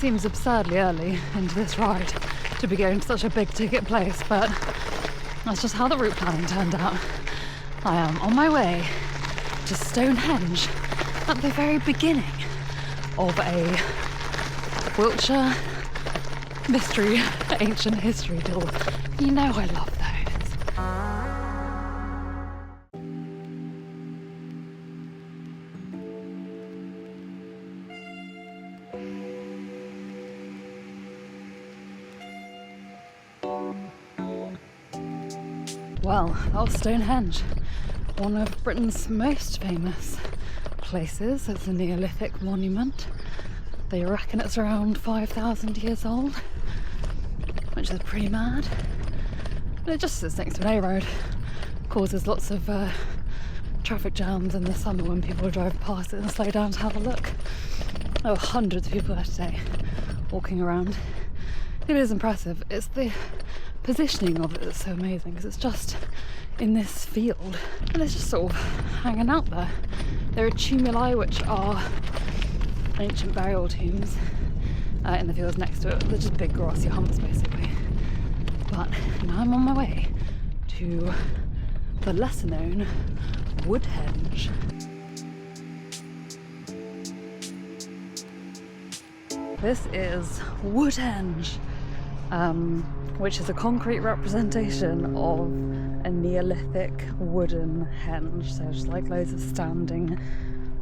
Seems absurdly early into this ride to be going to such a big ticket place, but that's just how the route planning turned out. I am on my way to Stonehenge at the very beginning of a Wiltshire mystery ancient history tour. You know I love those. Well, that was Stonehenge, one of Britain's most famous places. It's a Neolithic monument. They reckon it's around 5,000 years old, which is pretty mad. But it just sits next to an A road, causes lots of traffic jams in the summer when people drive past it and slow down to have a look. There were hundreds of people there today walking around. It is impressive. It's the positioning of it that's so amazing, because it's just in this field and it's just sort of hanging out there. There are tumuli, which are ancient burial tombs in the fields next to it. They're just big grassy humps basically. But now I'm on my way to the lesser known Woodhenge. This is Woodhenge, which is a concrete representation of a Neolithic wooden henge. So just like loads of standing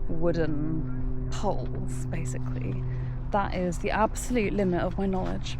wooden poles, basically. That is the absolute limit of my knowledge.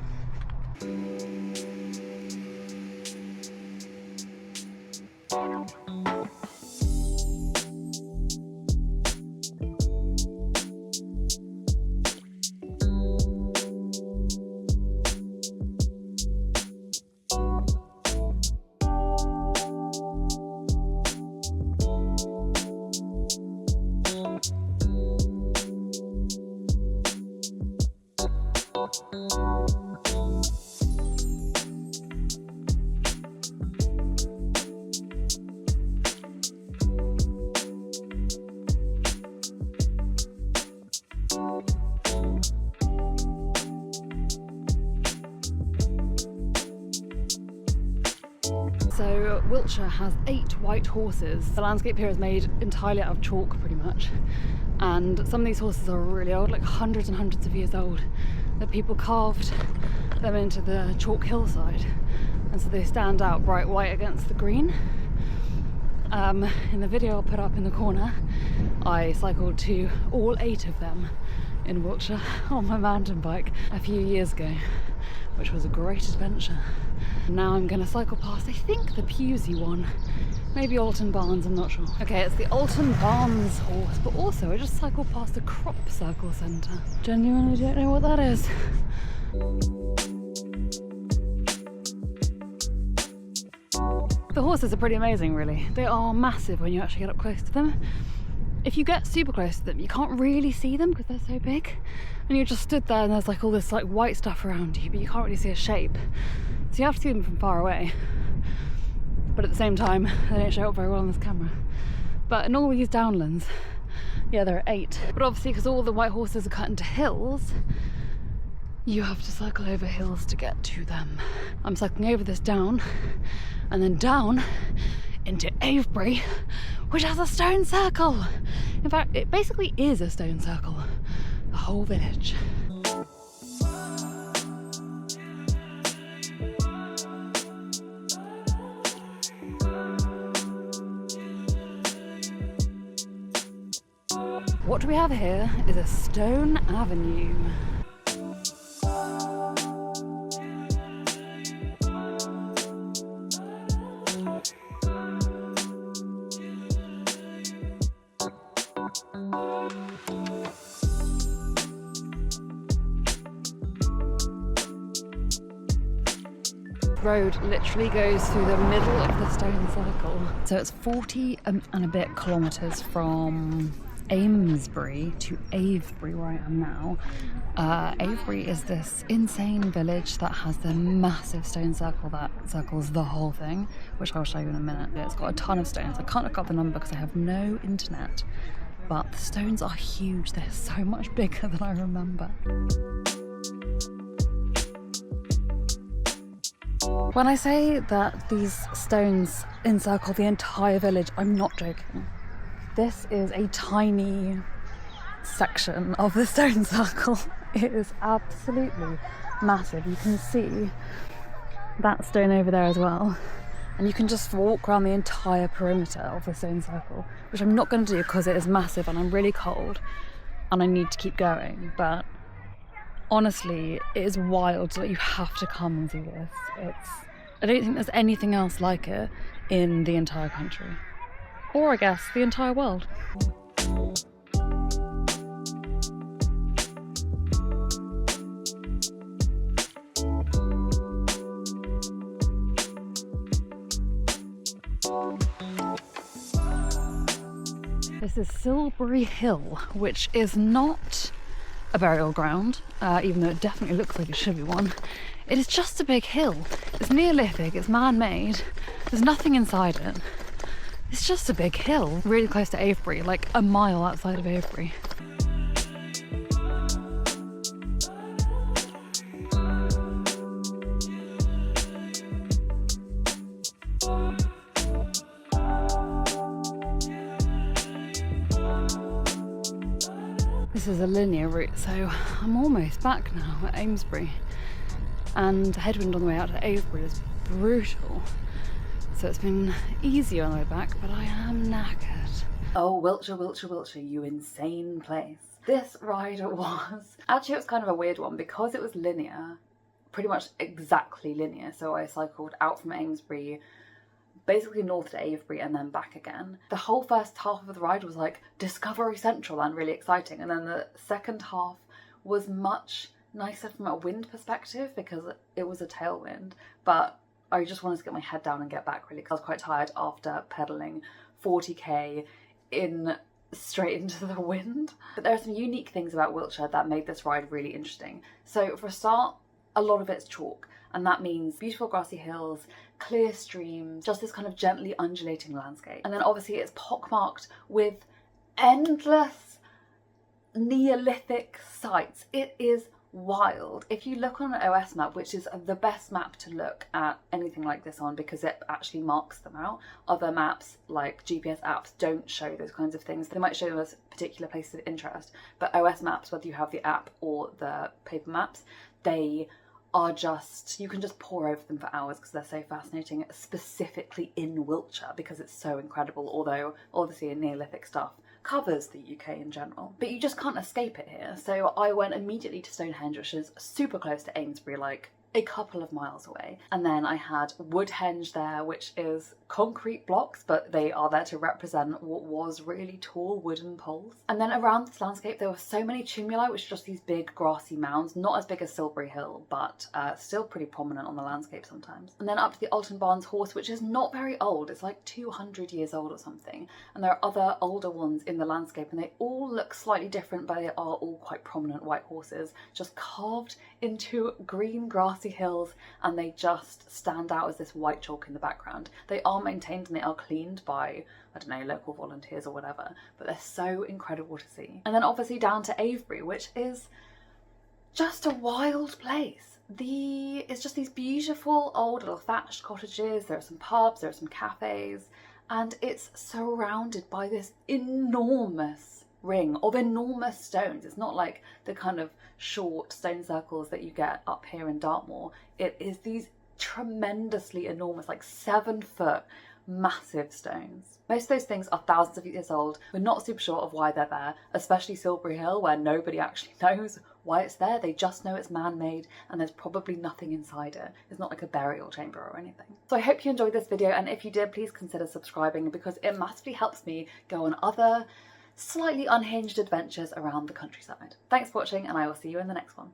So Wiltshire has 8 white horses. The landscape here is made entirely out of chalk pretty much, and some of these horses are really old, like hundreds and hundreds of years old, that people carved them into the chalk hillside, and so they stand out bright white against the green. In the video I'll put up in the corner, I cycled to all 8 of them in Wiltshire on my mountain bike a few years ago, which was a great adventure. Now I'm going to cycle past, I think, the Pusey one, maybe Alton Barnes, I'm not sure. Okay, it's the Alton Barnes horse, but also I just cycled past the Crop Circle Centre. Genuinely don't know what that is. The horses are pretty amazing, really. They are massive when you actually get up close to them. If you get super close to them, you can't really see them because they're so big. And you're just stood there and there's like all this like white stuff around you, but you can't really see a shape. So you have to see them from far away. But at the same time, they don't show up very well on this camera. But in all these downlands, yeah, there are 8. But obviously, because all the white horses are cut into hills, you have to cycle over hills to get to them. I'm cycling over this down, and then down into Avebury, which has a stone circle. In fact, it basically is a stone circle, the whole village. What we have here is a stone avenue. Road literally goes through the middle of the stone circle. So it's 40 and a bit kilometres from Amesbury to Avebury, where I am now. Avebury is this insane village that has the massive stone circle that circles the whole thing, which I'll show you in a minute. It's got a ton of stones. I can't look up the number because I have no internet, but the stones are huge. They're so much bigger than I remember. When I say that these stones encircle the entire village, I'm not joking. This is a tiny section of the stone circle. It is absolutely massive. You can see that stone over there as well. And you can just walk around the entire perimeter of the stone circle, which I'm not going to do because it is massive and I'm really cold and I need to keep going. But honestly, it is wild that you have to come and see this. I don't think there's anything else like it in the entire country. Or I guess the entire world. This is Silbury Hill, which is not a burial ground, even though it definitely looks like it should be one. It is just a big hill. It's Neolithic, it's man-made, there's nothing inside it. It's just a big hill, really close to Avebury, like a mile outside of Avebury. This is a linear route, so I'm almost back now at Amesbury. And the headwind on the way out to Avebury is brutal. So it's been easier on the way back, but I am knackered. Oh, Wiltshire, Wiltshire, Wiltshire, you insane place. This ride was... Actually, it was kind of a weird one because it was linear, pretty much exactly linear. So I cycled out from Amesbury, basically north to Avebury and then back again. The whole first half of the ride was like Discovery Central and really exciting. And then the second half was much nicer from a wind perspective because it was a tailwind, but I just wanted to get my head down and get back really because I was quite tired after pedalling 40k in straight into the wind. But there are some unique things about Wiltshire that made this ride really interesting. So for a start, a lot of it's chalk, and that means beautiful grassy hills, clear streams, just this kind of gently undulating landscape. And then obviously it's pockmarked with endless Neolithic sites. It is wild. If you look on an OS map, which is the best map to look at anything like this on because it actually marks them out. Other maps like GPS apps don't show those kinds of things. They might show them as particular places of interest, but OS maps, whether you have the app or the paper maps, they are just, you can just pore over them for hours because they're so fascinating, specifically in Wiltshire because it's so incredible, although obviously Neolithic stuff covers the UK in general. But you just can't escape it here. So I went immediately to Stonehenge, which is super close to Amesbury, like a couple of miles away. And then I had Woodhenge there, which is concrete blocks, but they are there to represent what was really tall wooden poles. And then around this landscape, there were so many tumuli, which are just these big grassy mounds, not as big as Silbury Hill, but still pretty prominent on the landscape sometimes. And then up to the Alton Barnes horse, which is not very old. It's like 200 years old or something. And there are other older ones in the landscape, and they all look slightly different, but they are all quite prominent white horses, just carved into green grassy hills, and they just stand out as this white chalk in the background. They are maintained and they are cleaned by, I don't know, local volunteers or whatever, but they're so incredible to see. And then obviously down to Avebury, which is just a wild place. It's just these beautiful old little thatched cottages, there are some pubs, there are some cafes, and it's surrounded by this enormous ring of enormous stones. It's not like the kind of short stone circles that you get up here in Dartmoor. It is these tremendously enormous, like 7-foot massive stones. Most of those things are thousands of years old. We're not super sure of why they're there, especially Silbury Hill, where nobody actually knows why it's there. They just know it's man-made and there's probably nothing inside it. It's not like a burial chamber or anything. So I hope you enjoyed this video, and if you did, please consider subscribing because it massively helps me go on other slightly unhinged adventures around the countryside. Thanks for watching, and I will see you in the next one.